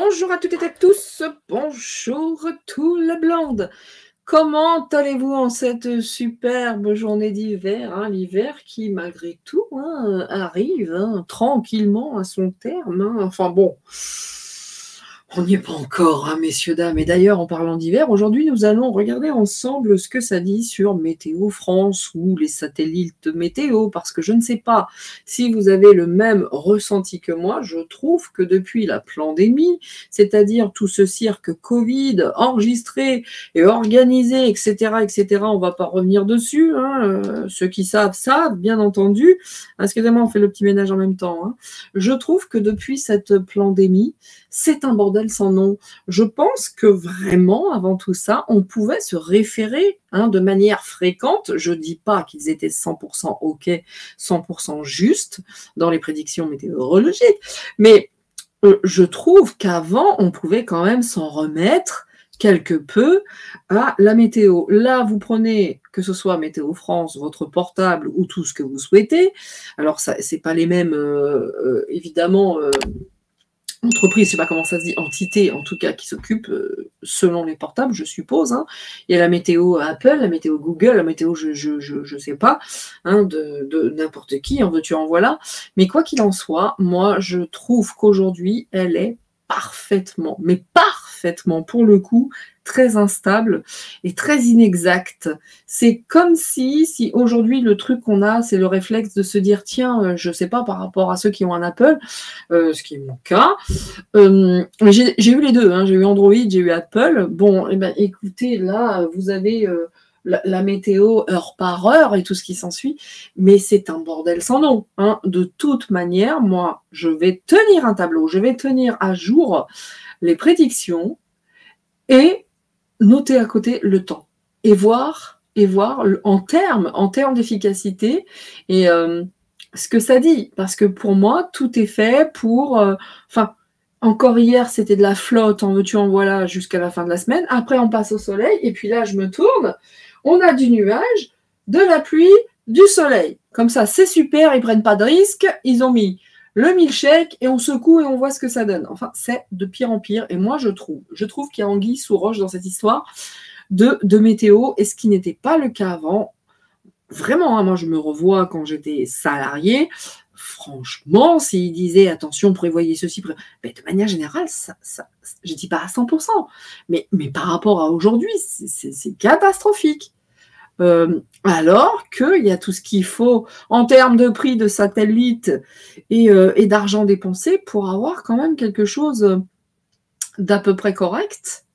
Bonjour à toutes et à tous, bonjour tout le blonde. Comment allez-vous en cette superbe journée d'hiver, hein, l'hiver qui malgré tout arrive tranquillement à son terme. Enfin bon, on n'y est pas encore, messieurs, dames. Et d'ailleurs, en parlant d'hiver, aujourd'hui, nous allons regarder ensemble ce que ça dit sur Météo France ou les satellites météo, parce que je ne sais pas si vous avez le même ressenti que moi. Je trouve que depuis la pandémie, c'est-à-dire tout ce cirque Covid enregistré et organisé, etc., on ne va pas revenir dessus. Ceux qui savent, bien entendu. Excusez-moi, on fait le petit ménage en même temps. Je trouve que depuis cette pandémie, c'est un bordel sans nom. Je pense que vraiment, avant tout ça, on pouvait se référer de manière fréquente. Je ne dis pas qu'ils étaient 100% OK, 100% justes dans les prédictions météorologiques, mais je trouve qu'avant, on pouvait quand même s'en remettre quelque peu à la météo. Là, vous prenez, que ce soit Météo France, votre portable ou tout ce que vous souhaitez. Alors, ça, c'est pas les mêmes, évidemment, entreprise, je sais pas comment ça se dit, entité en tout cas qui s'occupe selon les portables, je suppose. Il y a la météo Apple, la météo Google, la météo je sais pas, de n'importe qui, en veux-tu en voilà. Mais quoi qu'il en soit, moi je trouve qu'aujourd'hui elle est parfaitement, mais parfaitement pour le coup, très instable et très inexacte. C'est comme si aujourd'hui le truc qu'on a, c'est le réflexe de se dire tiens, je sais pas par rapport à ceux qui ont un Apple, ce qui est mon cas. J'ai eu les deux, j'ai eu Android, j'ai eu Apple. Bon, écoutez, là, vous avez la météo heure par heure et tout ce qui s'ensuit, mais c'est un bordel sans nom. De toute manière, moi, je vais tenir un tableau, je vais tenir à jour les prédictions et noter à côté le temps et voir en termes d'efficacité et ce que ça dit, parce que pour moi, tout est fait pour... encore hier, c'était de la flotte, en veux-tu, en voilà, jusqu'à la fin de la semaine. Après, on passe au soleil, et puis là, je me tourne, on a du nuage, de la pluie, du soleil. Comme ça, c'est super, ils prennent pas de risques, ils ont mis le milkshake, et on secoue et on voit ce que ça donne. Enfin, c'est de pire en pire, et moi, je trouve qu'il y a anguille sous roche dans cette histoire de météo, et ce qui n'était pas le cas avant. Vraiment, moi je me revois quand j'étais salarié. Franchement, s'ils disaient attention, prévoyez ceci, mais de manière générale, je ne dis pas à 100%, mais par rapport à aujourd'hui, c'est catastrophique. Alors qu'il y a tout ce qu'il faut en termes de prix de satellite et d'argent dépensé pour avoir quand même quelque chose d'à peu près correct.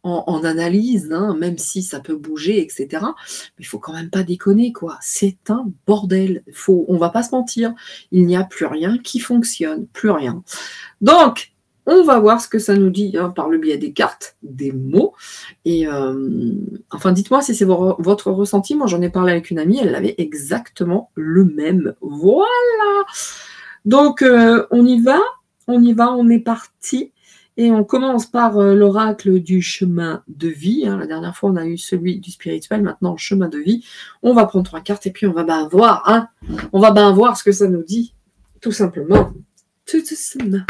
En analyse, même si ça peut bouger, etc. Mais il faut quand même pas déconner, quoi. C'est un bordel. On va pas se mentir. Il n'y a plus rien qui fonctionne, plus rien. Donc, on va voir ce que ça nous dit par le biais des cartes, des mots. Et enfin, dites-moi si c'est votre ressenti. Moi, j'en ai parlé avec une amie, elle avait exactement le même. Voilà. Donc, on y va, on est parti. Et on commence par l'oracle du chemin de vie. La dernière fois, on a eu celui du spirituel. Maintenant, chemin de vie. On va prendre 3 cartes et puis on va bien voir. On va bien voir ce que ça nous dit. Tout simplement. Tout simplement.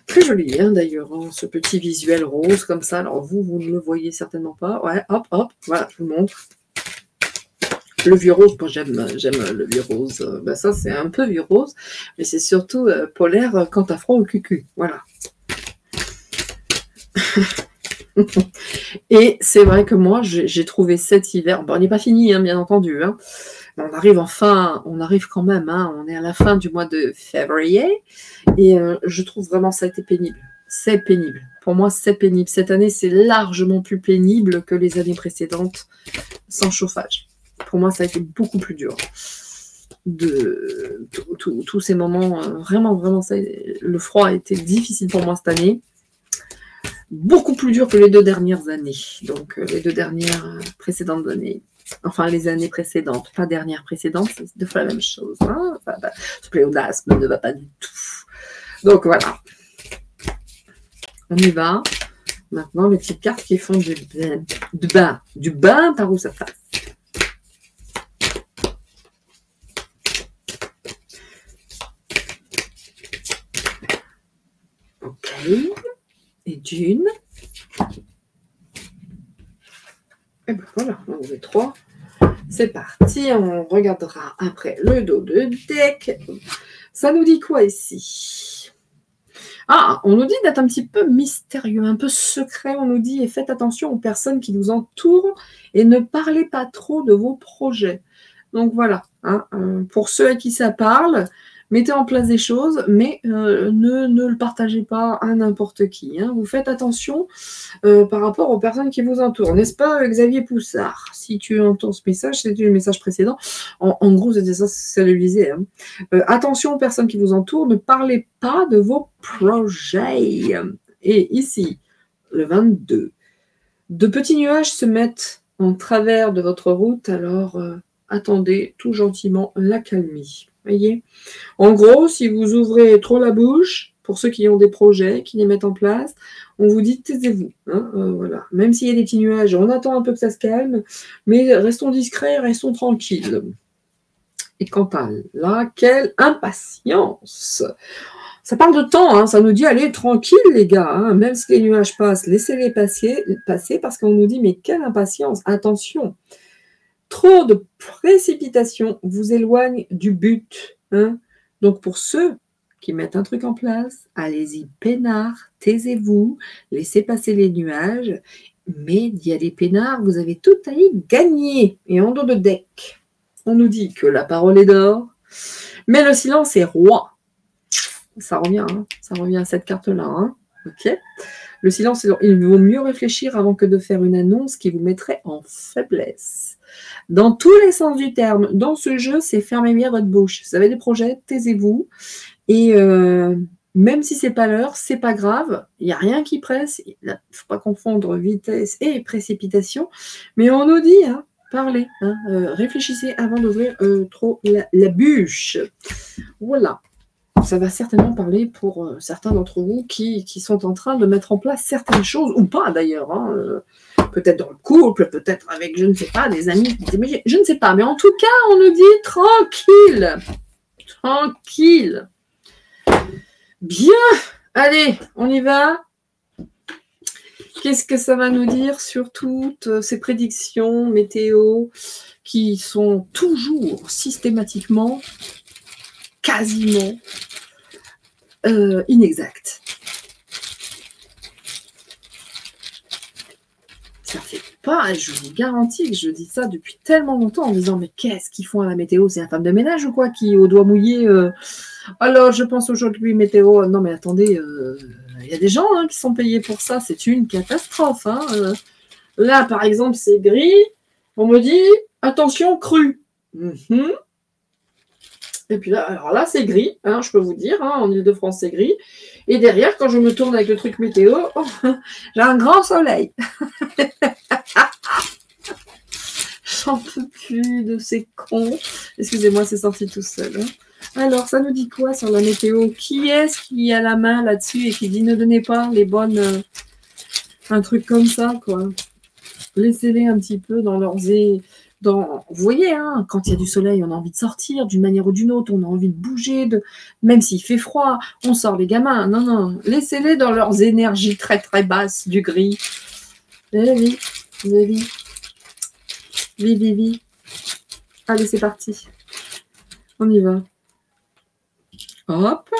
Très joli, d'ailleurs, ce petit visuel rose comme ça. Alors, vous ne le voyez certainement pas. Ouais, hop, voilà, je vous montre. Le vieux rose, moi j'aime le vieux rose. Ça, c'est un peu vieux rose, mais c'est surtout polaire quand t'as froid au cucu. Voilà. Et c'est vrai que moi, j'ai trouvé cet hiver... Bon, on n'est pas fini, bien entendu. On arrive quand même. On est à la fin du mois de février. Et je trouve vraiment ça a été pénible. C'est pénible. Pour moi, c'est pénible. Cette année, c'est largement plus pénible que les années précédentes sans chauffage. Pour moi, ça a été beaucoup plus dur. Tous ces moments, vraiment, le froid a été difficile pour moi cette année. Beaucoup plus dur que les 2 dernières années. Donc, les 2 dernières précédentes années. Enfin, les années précédentes. Pas dernières précédentes, c'est 2 fois la même chose. Ce pléonasme ne va pas du tout. Donc, voilà. On y va. Maintenant, les petites cartes qui font du bain par où ça passe. Ok. Et d'une. Et ben voilà, on est 3. C'est parti, on regardera après le dos de deck. Ça nous dit quoi ici? Ah, on nous dit d'être un petit peu mystérieux, un peu secret. On nous dit, et faites attention aux personnes qui vous entourent et ne parlez pas trop de vos projets. Donc voilà, hein, pour ceux à qui ça parle, mettez en place des choses, mais ne le partagez pas à n'importe qui. Hein. Vous faites attention par rapport aux personnes qui vous entourent. N'est-ce pas, Xavier Poussard? Si tu entends ce message, c'était le message précédent. En gros, c'était ça le lisait. Hein. Attention aux personnes qui vous entourent, ne parlez pas de vos projets. Et ici, le 22, de petits nuages se mettent en travers de votre route, alors attendez tout gentiment l'accalmie. Voyez? En gros, si vous ouvrez trop la bouche, pour ceux qui ont des projets, qui les mettent en place, on vous dit taisez-vous. Hein, voilà. Même s'il y a des petits nuages, on attend un peu que ça se calme, mais restons discrets, restons tranquilles. Et quant à là, quelle impatience! Ça parle de temps, hein, ça nous dit allez, tranquille les gars, hein, même si les nuages passent, laissez-les passer parce qu'on nous dit mais quelle impatience, attention! Trop de précipitation vous éloigne du but. Hein. Donc pour ceux qui mettent un truc en place, allez-y peinard, taisez-vous, laissez passer les nuages, mais d'y aller peinard, vous avez tout à y gagner. Et en dos de deck, on nous dit que la parole est d'or, mais le silence est roi. Ça revient à cette carte-là. Hein. Ok. Le silence est d'or. Il vaut mieux réfléchir avant que de faire une annonce qui vous mettrait en faiblesse. Dans tous les sens du terme, dans ce jeu, c'est fermez bien votre bouche. Vous avez des projets, taisez-vous. Et même si c'est pas l'heure, c'est pas grave. Il n'y a rien qui presse. Il ne faut pas confondre vitesse et précipitation. Mais on nous dit, hein, parlez. Hein, réfléchissez avant d'ouvrir trop la bûche. Voilà. Ça va certainement parler pour certains d'entre vous qui sont en train de mettre en place certaines choses, ou pas d'ailleurs. Hein, peut-être dans le couple, peut-être avec, je ne sais pas, des amis, je ne sais pas. Mais en tout cas, on nous dit tranquille. Tranquille. Bien. Allez, on y va. Qu'est-ce que ça va nous dire sur toutes ces prédictions météo qui sont toujours systématiquement, quasiment inexactes? Ça fait pas, je vous garantis que je dis ça depuis tellement longtemps en disant mais qu'est-ce qu'ils font à la météo? C'est un femme de ménage ou quoi qui, au doigt mouillé, alors je pense aujourd'hui météo, non mais attendez, il y a des gens hein, qui sont payés pour ça, c'est une catastrophe. Hein. Là par exemple c'est gris, on me dit attention crue. Et puis là, alors là, c'est gris, hein, je peux vous dire, hein, en Ile-de-France, c'est gris. Et derrière, quand je me tourne avec le truc météo, j'ai un grand soleil. J'en peux plus de ces cons. Excusez-moi, c'est sorti tout seul. Hein. Alors, ça nous dit quoi sur la météo? Qui est-ce qui a la main là-dessus et qui dit ne donnez pas les bonnes... un truc comme ça, quoi. Laissez-les un petit peu dans leurs... Vous voyez, hein, quand il y a du soleil, on a envie de sortir d'une manière ou d'une autre, on a envie de bouger, même s'il fait froid, on sort les gamins. Non, non, laissez-les dans leurs énergies très très basses du gris. Vivi. Allez, c'est parti. On y va. Hop.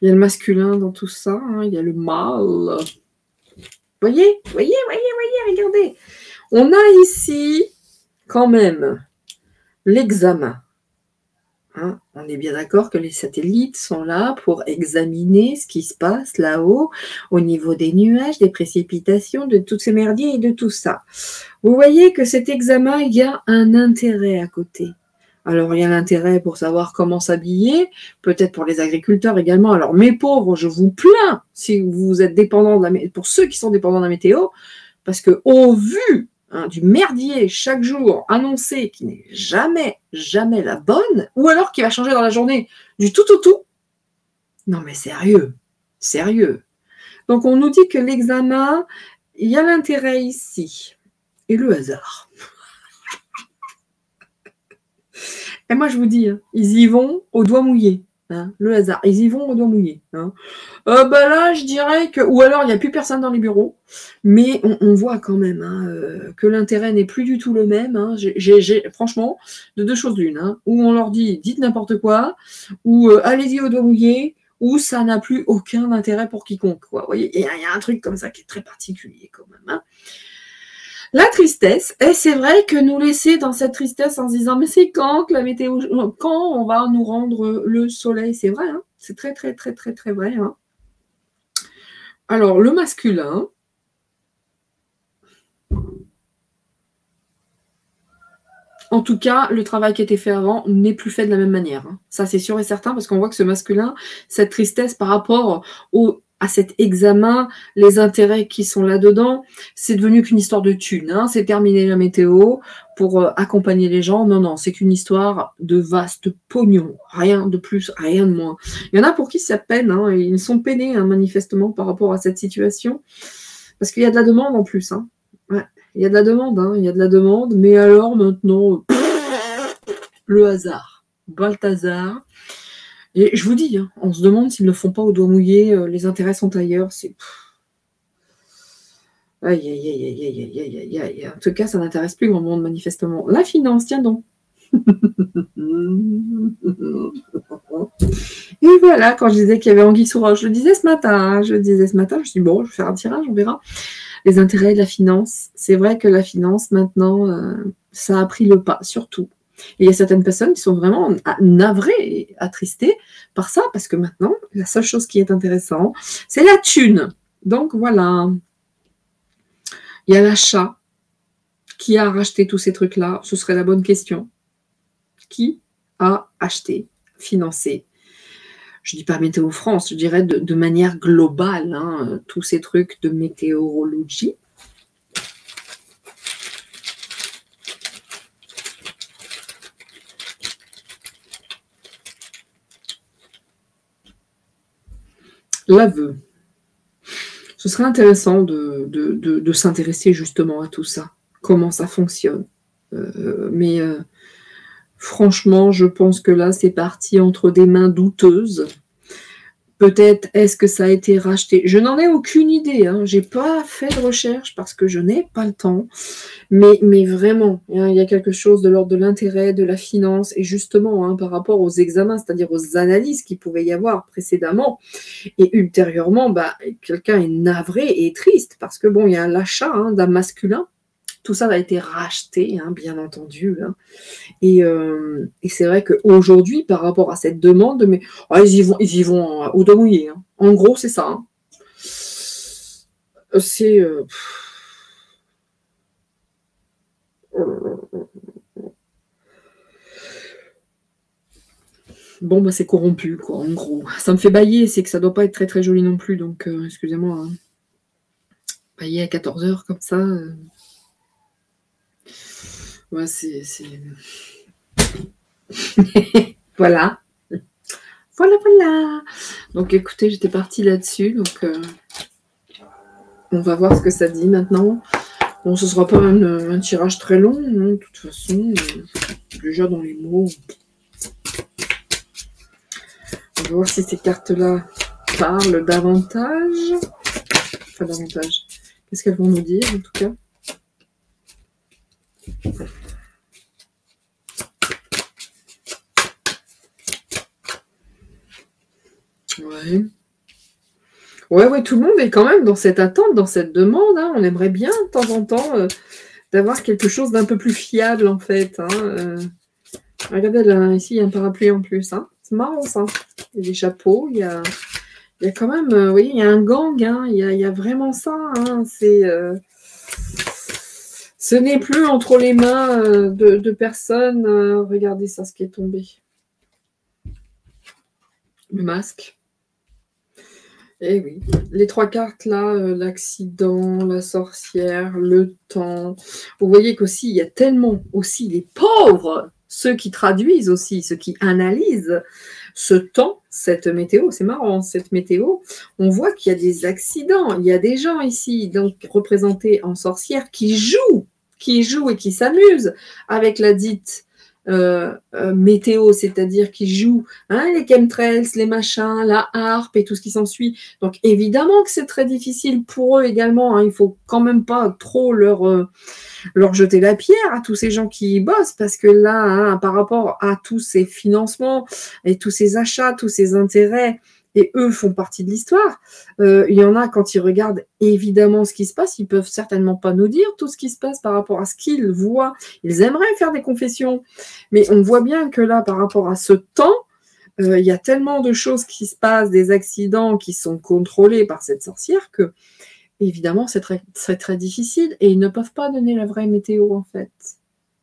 Il y a le masculin dans tout ça, hein, il y a le mâle. Voyez, regardez. On a ici quand même l'examen. Hein, on est bien d'accord que les satellites sont là pour examiner ce qui se passe là-haut, au niveau des nuages, des précipitations, de tous ces merdiers et de tout ça. Vous voyez que cet examen, il y a un intérêt à côté. Alors, il y a l'intérêt pour savoir comment s'habiller, peut-être pour les agriculteurs également. Alors, mes pauvres, je vous plains si vous êtes dépendants de pour ceux qui sont dépendants de la météo, parce que au vu du merdier chaque jour annoncé qui n'est jamais la bonne, ou alors qui va changer dans la journée du tout. Non mais sérieux. Donc on nous dit que l'examen, il y a l'intérêt ici. Et le hasard. Et moi je vous dis, ils y vont au doigt mouillé. hein, le hasard. Ils y vont au doigt mouillé. Hein. Bah là, je dirais que... Ou alors, il n'y a plus personne dans les bureaux, mais on voit quand même hein, que l'intérêt n'est plus du tout le même. Hein. Franchement, de deux choses l'une. Hein, où on leur dit, dites n'importe quoi, ou allez-y au doigt mouillé, ou ça n'a plus aucun intérêt pour quiconque. Quoi. Vous voyez, il y a un truc comme ça qui est très particulier quand même. Hein. La tristesse, et c'est vrai que nous laisser dans cette tristesse en se disant mais c'est quand que la météo, quand on va nous rendre le soleil, c'est vrai, hein, c'est très très très très très vrai. Hein. Alors le masculin, en tout cas, le travail qui a été fait avant n'est plus fait de la même manière. Hein. Ça c'est sûr et certain parce qu'on voit que ce masculin, cette tristesse par rapport à cet examen, les intérêts qui sont là-dedans, c'est devenu qu'une histoire de thunes. Hein. C'est terminé la météo pour accompagner les gens. Non, non, c'est qu'une histoire de vaste pognon. Rien de plus, rien de moins. Il y en a pour qui ça peine. Hein, et ils sont peinés hein, manifestement par rapport à cette situation. Parce qu'il y a de la demande en plus. Hein. Ouais, il y a de la demande. Hein, il y a de la demande. Mais alors maintenant, le hasard. Balthazar. Et je vous dis, hein, on se demande s'ils ne le font pas au doigt mouillé, les intérêts sont ailleurs. C'est... Aïe, aïe, aïe, aïe, aïe, aïe, aïe, aïe. En tout cas, ça n'intéresse plus grand monde, manifestement. La finance, tiens donc. Et voilà, quand je disais qu'il y avait anguille sous roche, je le disais ce matin. Hein, je me suis dit, bon, je vais faire un tirage, on verra. Les intérêts de la finance. C'est vrai que la finance, maintenant, ça a pris le pas, surtout. Et il y a certaines personnes qui sont vraiment navrées et attristées par ça, parce que maintenant, la seule chose qui est intéressante, c'est la thune. Donc voilà. Il y a l'achat. Qui a racheté tous ces trucs-là? Ce serait la bonne question. Qui a acheté, financé? Je ne dis pas Météo France, je dirais de manière globale, hein, tous ces trucs de météorologie. L'aveu. Ce serait intéressant de s'intéresser justement à tout ça, comment ça fonctionne. Mais franchement, je pense que là, c'est parti entre des mains douteuses. Peut-être est-ce que ça a été racheté. Je n'en ai aucune idée. Hein. Je n'ai pas fait de recherche parce que je n'ai pas le temps. Mais vraiment, hein, il y a quelque chose de l'ordre de l'intérêt, de la finance, et justement hein, par rapport aux examens, c'est-à-dire aux analyses qu'il pouvait y avoir précédemment. Et ultérieurement, bah, quelqu'un est navré et triste parce que bon, il y a l'achat hein, d'un masculin. Tout ça a été racheté, hein, bien entendu. Hein. Et c'est vrai qu'aujourd'hui, par rapport à cette demande, mais ils y vont au doigt mouillé. Hein. En gros, c'est ça. Hein. C'est... Bon, bah c'est corrompu, quoi, en gros. Ça me fait bailler, c'est que ça doit pas être très très joli non plus, donc excusez-moi. Hein. Bailler à 14h comme ça... Ouais, c'est... Voilà. Voilà. Donc écoutez, j'étais partie là-dessus, donc on va voir ce que ça dit maintenant. Bon, ce sera pas un tirage très long, hein, de toute façon. Déjà dans les mots. On va voir si ces cartes-là parlent davantage. Enfin, davantage. Qu'est-ce qu'elles vont nous dire, en tout cas? Ouais, tout le monde est quand même dans cette attente, dans cette demande. Hein. On aimerait bien, de temps en temps, d'avoir quelque chose d'un peu plus fiable, en fait. Hein. Regardez, là, ici, il y a un parapluie en plus. Hein. C'est marrant, ça. Il y a des chapeaux, il y a quand même, vous voyez, il y a un gang. Hein. Il y a vraiment ça. Hein. Ce n'est plus entre les mains de personnes. Regardez ça, ce qui est tombé. Le masque. Eh oui, les trois cartes là, l'accident, la sorcière, le temps. Vous voyez qu'aussi, il y a tellement aussi les pauvres, ceux qui traduisent aussi, ceux qui analysent ce temps, cette météo. C'est marrant, cette météo. On voit qu'il y a des accidents. Il y a des gens ici, donc représentés en sorcière, qui jouent et qui s'amusent avec la dite météo, c'est-à-dire qui jouent hein, les chemtrails, les machins, la harpe et tout ce qui s'ensuit. Donc évidemment que c'est très difficile pour eux également. Hein. Il faut quand même pas trop leur jeter la pierre à tous ces gens qui y bossent, parce que là, hein, par rapport à tous ces financements et tous ces achats, tous ces intérêts, et eux font partie de l'histoire. Il y en a, quand ils regardent évidemment ce qui se passe, ils peuvent certainement pas nous dire tout ce qui se passe par rapport à ce qu'ils voient. Ils aimeraient faire des confessions, mais on voit bien que là, par rapport à ce temps, il y a tellement de choses qui se passent, des accidents qui sont contrôlés par cette sorcière que, évidemment, c'est très difficile et ils ne peuvent pas donner la vraie météo, en fait.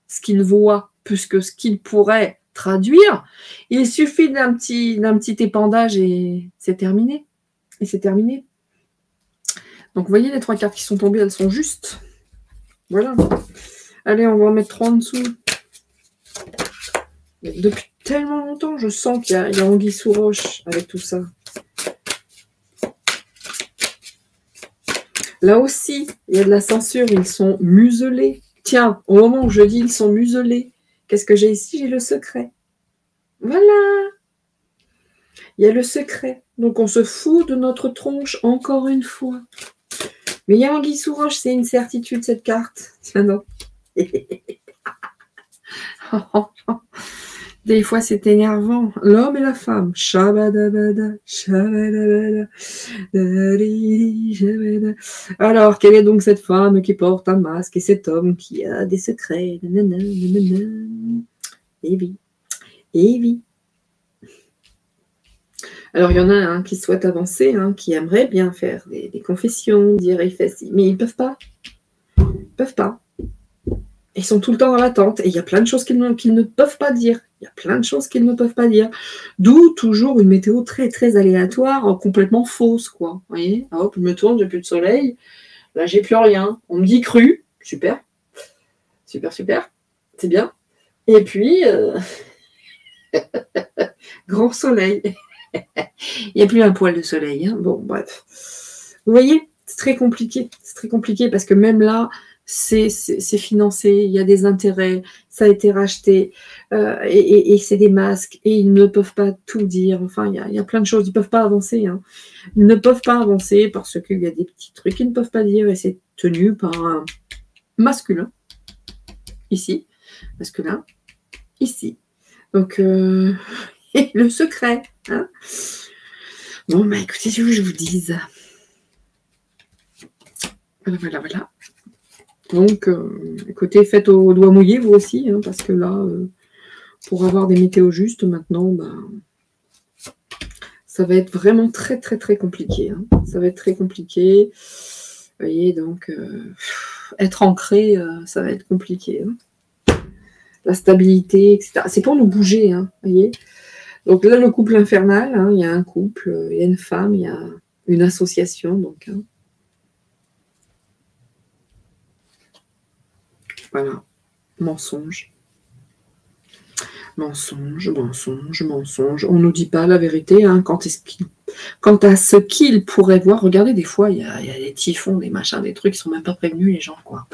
Ce qu'ils voient, plus que ce qu'ils pourraient traduire, il suffit d'un petit épandage et c'est terminé. Et c'est terminé. Donc, vous voyez, les 3 cartes qui sont tombées, elles sont justes. Voilà. Allez, on va en mettre 3 en dessous. Depuis tellement longtemps, je sens qu'il y a anguille sous roche avec tout ça. Là aussi, il y a de la censure, ils sont muselés. Tiens, au moment où je dis ils sont muselés, qu'est-ce que j'ai ici? J'ai le secret. Voilà. Il y a le secret. Donc, on se fout de notre tronche encore une fois. Mais il y a anguille sous roche, c'est une certitude, cette carte. Tiens, non. Des fois, c'est énervant. L'homme et la femme. Shabadabada, shabadabada, shabada. Alors, quelle est donc cette femme qui porte un masque et cet homme qui a des secrets? Evie. Evie. Alors, il y en a un qui souhaite avancer, hein, qui aimerait bien faire des confessions, dire il fait ci, mais ils ne peuvent pas. Ils ne peuvent pas. Ils sont tout le temps dans l'attente. Et il y a plein de choses qu'ils ne peuvent pas dire. Il y a plein de choses qu'ils ne peuvent pas dire. D'où toujours une météo très, très aléatoire, complètement fausse, quoi. Vous voyez? Hop, je me tourne, j'ai plus de soleil. Là, j'ai plus rien. On me dit cru. Super. Super, super. C'est bien. Et puis, grand soleil. Il n'y a plus un poil de soleil. Hein. Bon, bref. Vous voyez? C'est très compliqué. C'est très compliqué parce que même là, c'est financé, il y a des intérêts, ça a été racheté, et c'est des masques, et ils ne peuvent pas tout dire. Enfin, il y a plein de choses, ils ne peuvent pas avancer. Hein. Ils ne peuvent pas avancer parce qu'il y a des petits trucs qu'ils ne peuvent pas dire, et c'est tenu par un masculin, ici, masculin, ici. Donc, et le secret. Hein. Bon, bah écoutez, je vous dise. Voilà. Donc, écoutez, faites au doigt mouillé, vous aussi, hein, parce que là, pour avoir des météos justes, maintenant, ça va être vraiment très, très, très compliqué. Hein. Ça va être très compliqué. Vous voyez, donc, être ancré, ça va être compliqué. Hein. La stabilité, etc. C'est pour nous bouger, hein, vous voyez. Donc là, le couple infernal, hein, il y a un couple, il y a une femme, il y a une association, donc... Hein. Voilà, mensonge. Mensonge. On ne nous dit pas la vérité. Hein, quant à ce qu'ils pourraient voir, regardez, des fois, il y a des typhons, des machins, des trucs qui ne sont même pas prévenus, les gens, quoi.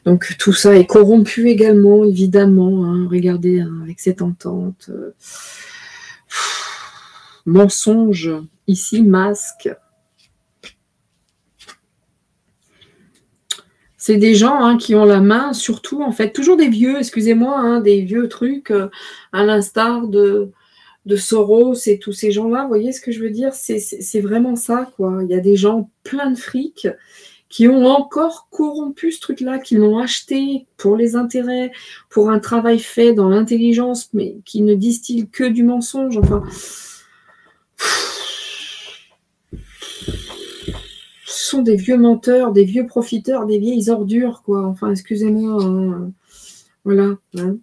Donc, tout ça est corrompu également, évidemment. Hein, regardez, hein, avec cette entente. Mensonge, ici, masque. C'est des gens hein, qui ont la main, surtout, en fait, toujours des vieux, excusez-moi, hein, des vieux trucs, à l'instar de Soros et tous ces gens-là, vous voyez ce que je veux dire? C'est vraiment ça, quoi. Il y a des gens pleins de fric qui ont encore corrompu ce truc-là, qui l'ont acheté pour les intérêts, pour un travail fait dans l'intelligence, mais qui ne distille que du mensonge, enfin... Ce sont des vieux menteurs, des vieux profiteurs, des vieilles ordures, quoi. Enfin, excusez-moi. Hein. Voilà. Hein.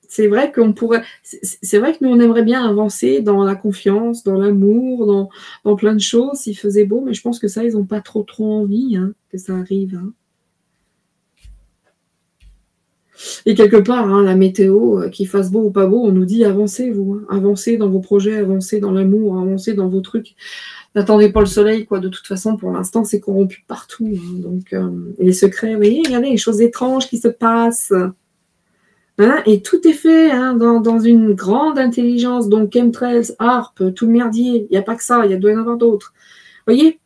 C'est vrai qu'on pourrait... C'est vrai que nous, on aimerait bien avancer dans la confiance, dans l'amour, dans plein de choses, s'il faisait beau, mais je pense que ça, ils n'ont pas trop envie hein, que ça arrive. Hein. Et quelque part, hein, la météo, qu'il fasse beau ou pas beau, on nous dit avancez, vous. Hein. Avancez dans vos projets, avancez dans l'amour, avancez dans vos trucs. N'attendez pas le soleil, quoi. De toute façon, pour l'instant, c'est corrompu partout. Hein. Donc, les secrets, vous voyez, regardez les choses étranges qui se passent. Hein, et tout est fait hein, dans une grande intelligence. Donc, chemtrails, ARP, tout le merdier. Il n'y a pas que ça, il doit y en avoir d'autres. Vous voyez?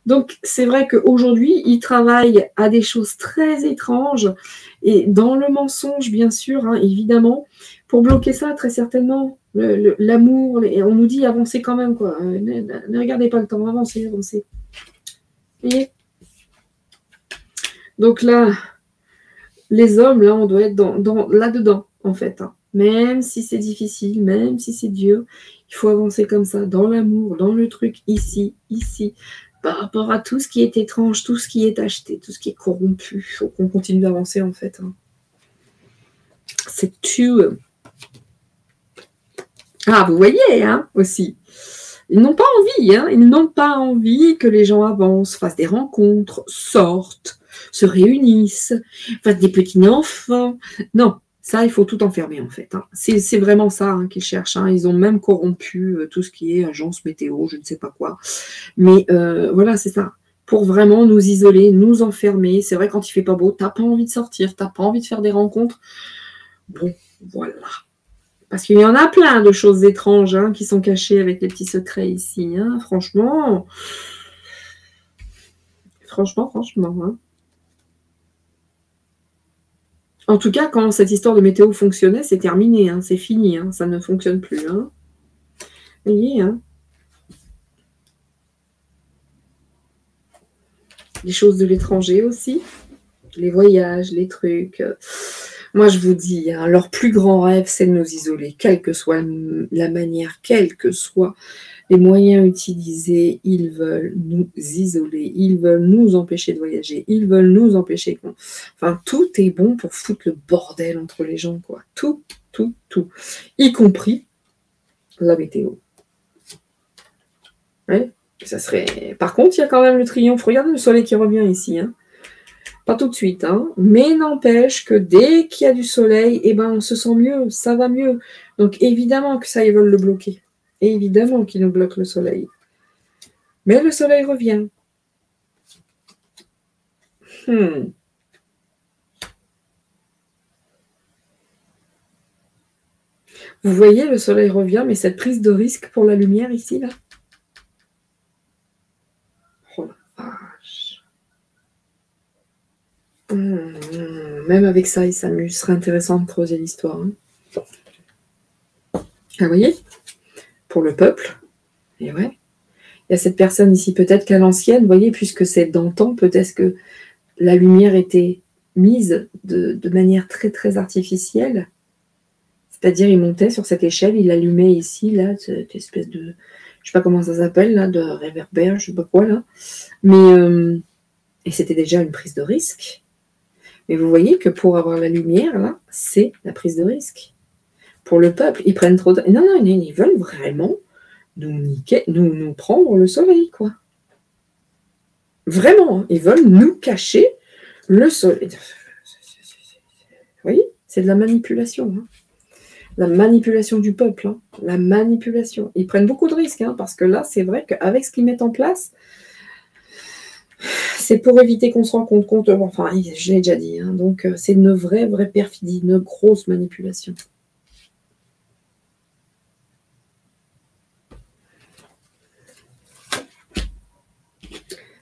Donc, c'est vrai qu'aujourd'hui, ils travaillent à des choses très étranges et dans le mensonge, bien sûr, hein, évidemment, pour bloquer ça, très certainement, l'amour, on nous dit avancez quand même, quoi. Ne regardez pas le temps, avancez, avancez. Vous voyez? Donc là, les hommes, là, on doit être là-dedans, en fait. Hein. Même si c'est difficile, même si c'est dur, il faut avancer comme ça, dans l'amour, dans le truc, ici, par rapport à tout ce qui est étrange, tout ce qui est acheté, tout ce qui est corrompu. Il faut qu'on continue d'avancer, en fait. Hein. C'est tout. Ah, vous voyez, hein, aussi. Ils n'ont pas envie, hein. Ils n'ont pas envie que les gens avancent, fassent des rencontres, sortent, se réunissent, fassent des petits enfants. Non, ça, il faut tout enfermer, en fait. Hein. C'est vraiment ça hein, qu'ils cherchent. Hein. Ils ont même corrompu tout ce qui est agence météo, je ne sais pas quoi. Mais voilà, c'est ça. Pour vraiment nous isoler, nous enfermer. C'est vrai, quand il fait pas beau, t'as pas envie de sortir, t'as pas envie de faire des rencontres. Bon, voilà. Parce qu'il y en a plein de choses étranges hein, qui sont cachées avec les petits secrets ici. Hein. Franchement. Hein. En tout cas, quand cette histoire de météo fonctionnait, c'est terminé. Hein, c'est fini. Hein, ça ne fonctionne plus. Hein. Vous voyez, hein. Les choses de l'étranger aussi. Les voyages, les trucs. Moi, je vous dis, hein, leur plus grand rêve, c'est de nous isoler, quelle que soit la manière, quels que soient les moyens utilisés, ils veulent nous isoler, ils veulent nous empêcher de voyager, ils veulent nous empêcher... Enfin, tout est bon pour foutre le bordel entre les gens, quoi. Tout, y compris la météo. Ouais, ça serait... Par contre, il y a quand même le triomphe. Regardez le soleil qui revient ici, hein. Pas tout de suite, hein, mais n'empêche que dès qu'il y a du soleil, eh ben, on se sent mieux, ça va mieux. Donc évidemment que ça, ils veulent le bloquer. Évidemment qu'ils nous bloquent le soleil. Mais le soleil revient. Vous voyez, le soleil revient, mais cette prise de risque pour la lumière ici, là. Oh la vache. Même avec ça, ils s'amusent. Ce serait intéressant de creuser l'histoire. Hein. Ah, vous voyez, pour le peuple. Et ouais. Il y a cette personne ici, peut-être qu'à l'ancienne, vous voyez, puisque c'est d'antan, peut-être que la lumière était mise de manière très, très artificielle. C'est-à-dire, il montait sur cette échelle, il allumait ici, là, cette espèce de... Je ne sais pas comment ça s'appelle, là, de réverbère, je ne sais pas quoi, là. Mais... et c'était déjà une prise de risque. Mais vous voyez que pour avoir la lumière, là, c'est la prise de risque. Pour le peuple, ils prennent trop de... Non, ils veulent vraiment nous niquer, nous prendre le soleil, quoi. Vraiment, hein, ils veulent nous cacher le soleil. Vous voyez, c'est de la manipulation. Hein. La manipulation du peuple. Hein. La manipulation. Ils prennent beaucoup de risques, hein, parce que là, c'est vrai qu'avec ce qu'ils mettent en place, c'est pour éviter qu'on se rende compte. Enfin, je l'ai déjà dit. Hein, donc, c'est une vraie perfidie, une grosse manipulation.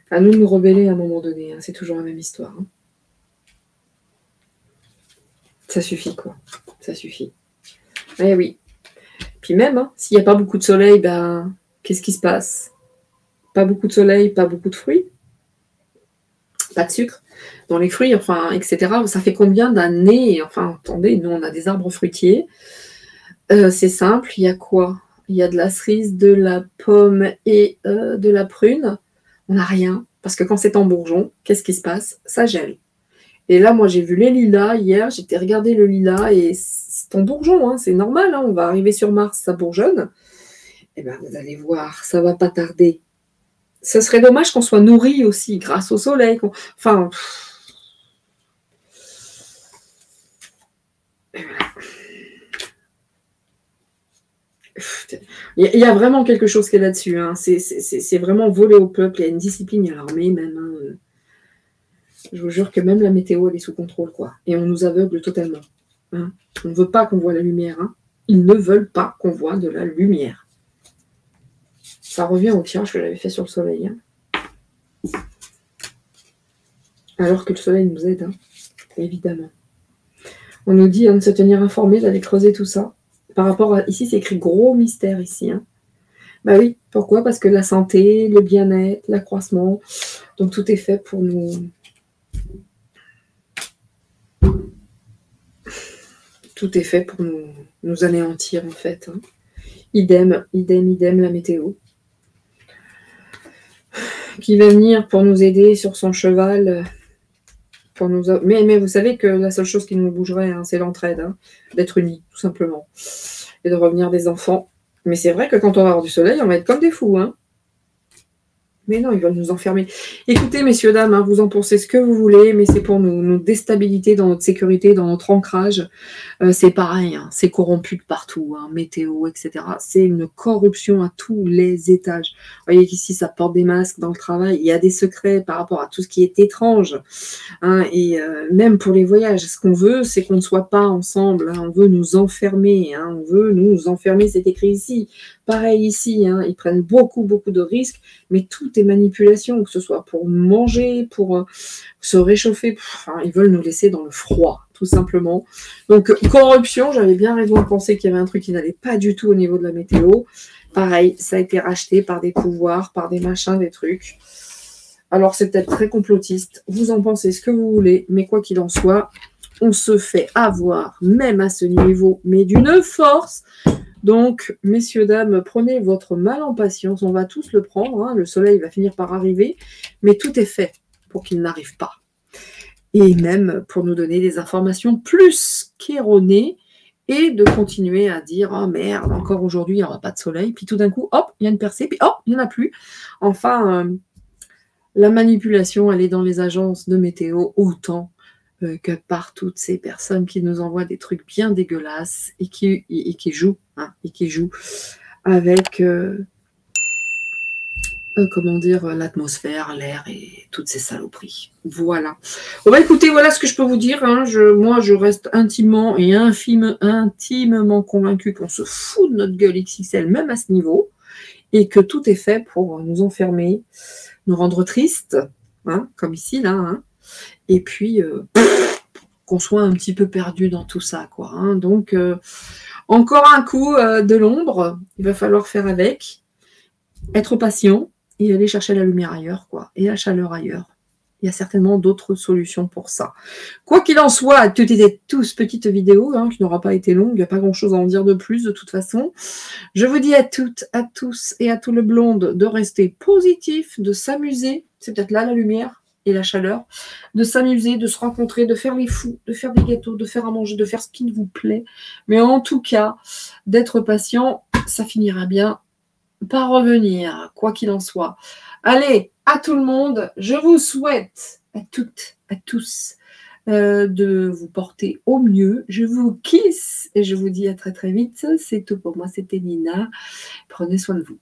À nous de nous rebeller à un moment donné. Hein, c'est toujours la même histoire. Hein. Ça suffit, quoi. Ça suffit. Eh oui. Puis même, hein, s'il n'y a pas beaucoup de soleil, ben, qu'est-ce qui se passe? Pas beaucoup de soleil, pas beaucoup de fruits. Pas de sucre dans les fruits, enfin, etc. Ça fait combien d'années? Enfin, attendez, nous, on a des arbres fruitiers. C'est simple, il y a quoi? Il y a de la cerise, de la pomme et de la prune. On n'a rien, parce que quand c'est en bourgeon, qu'est-ce qui se passe? Ça gèle. Et là, moi, j'ai vu les lilas hier, j'étais regardé le lilas, et c'est en bourgeon, hein, c'est normal, hein, on va arriver sur Mars, ça bourgeonne. Eh bien, vous allez voir, ça va pas tarder. Ce serait dommage qu'on soit nourri aussi grâce au soleil. Enfin... Il y a vraiment quelque chose qui est là-dessus. Hein. C'est vraiment voler au peuple. Il y a une discipline, il y a l'armée même. Hein. Je vous jure que même la météo, elle est sous contrôle, quoi. Et on nous aveugle totalement. Hein. On ne veut pas qu'on voit la lumière. Hein. Ils ne veulent pas qu'on voit de la lumière. Ça revient au tirage que j'avais fait sur le soleil. Hein. Alors que le soleil nous aide, hein, évidemment. On nous dit de se tenir informé, d'aller creuser tout ça. Par rapport à... Ici, c'est écrit gros mystère ici. Hein. Bah oui, pourquoi? Parce que la santé, le bien-être, l'accroissement, donc tout est fait pour nous... Tout est fait pour nous anéantir, en fait. Hein. Idem, la météo. Qui va venir pour nous aider sur son cheval. Pour nous... mais vous savez que la seule chose qui nous bougerait, hein, c'est l'entraide. Hein, d'être unis, tout simplement. Et de revenir des enfants. Mais c'est vrai que quand on va avoir du soleil, on va être comme des fous. Hein. Mais non, ils veulent nous enfermer. Écoutez, messieurs, dames, hein, vous en pensez ce que vous voulez, mais c'est pour nous déstabiliser dans notre sécurité, dans notre ancrage. C'est pareil, hein, c'est corrompu de partout, hein, météo, etc. C'est une corruption à tous les étages. Vous voyez qu'ici, ça porte des masques dans le travail. Il y a des secrets par rapport à tout ce qui est étrange. Hein, et même pour les voyages, ce qu'on veut, c'est qu'on ne soit pas ensemble. Hein, on veut nous enfermer. Hein, on veut nous enfermer, c'est écrit ici. Pareil ici, hein, ils prennent beaucoup de risques, mais tout est manipulation, que ce soit pour manger, pour se réchauffer. Enfin, ils veulent nous laisser dans le froid, tout simplement. Donc, corruption, j'avais bien raison de penser qu'il y avait un truc qui n'allait pas du tout au niveau de la météo. Pareil, ça a été racheté par des pouvoirs, par des machins, des trucs. Alors, c'est peut-être très complotiste. Vous en pensez ce que vous voulez, mais quoi qu'il en soit, on se fait avoir, même à ce niveau, mais d'une force. Donc, messieurs, dames, prenez votre mal en patience. On va tous le prendre. Hein. Le soleil va finir par arriver. Mais tout est fait pour qu'il n'arrive pas. Et même pour nous donner des informations plus qu'erronées et de continuer à dire « Oh merde, encore aujourd'hui, il n'y aura pas de soleil. » Puis tout d'un coup, hop, il y a une percée. Puis hop, il n'y en a plus. Enfin, la manipulation, elle est dans les agences de météo autant que par toutes ces personnes qui nous envoient des trucs bien dégueulasses et qui jouent, hein, et qui jouent avec, comment dire, l'atmosphère, l'air et toutes ces saloperies. Voilà. Bon bah écoutez, voilà ce que je peux vous dire. Hein. Moi, je reste intimement et intimement convaincue qu'on se fout de notre gueule XXL, même à ce niveau, et que tout est fait pour nous enfermer, nous rendre tristes, hein, comme ici, là, hein. Et puis qu'on soit un petit peu perdu dans tout ça, quoi. Hein. Donc, encore un coup de l'ombre, il va falloir faire avec, être patient et aller chercher la lumière ailleurs, quoi, et la chaleur ailleurs. Il y a certainement d'autres solutions pour ça. Quoi qu'il en soit, toutes et tous, petite vidéo, hein, qui n'aura pas été longue, il n'y a pas grand-chose à en dire de plus, de toute façon. Je vous dis à toutes, à tous et à tout le blonde de rester positif, de s'amuser, c'est peut-être là la lumière, et la chaleur, de s'amuser, de se rencontrer, de faire les fous, de faire des gâteaux, de faire à manger, de faire ce qui vous plaît. Mais en tout cas, d'être patient, ça finira bien par revenir, quoi qu'il en soit. Allez, à tout le monde, je vous souhaite à toutes, à tous, de vous porter au mieux. Je vous kiss et je vous dis à très très vite. C'est tout pour moi, c'était Nina. Prenez soin de vous.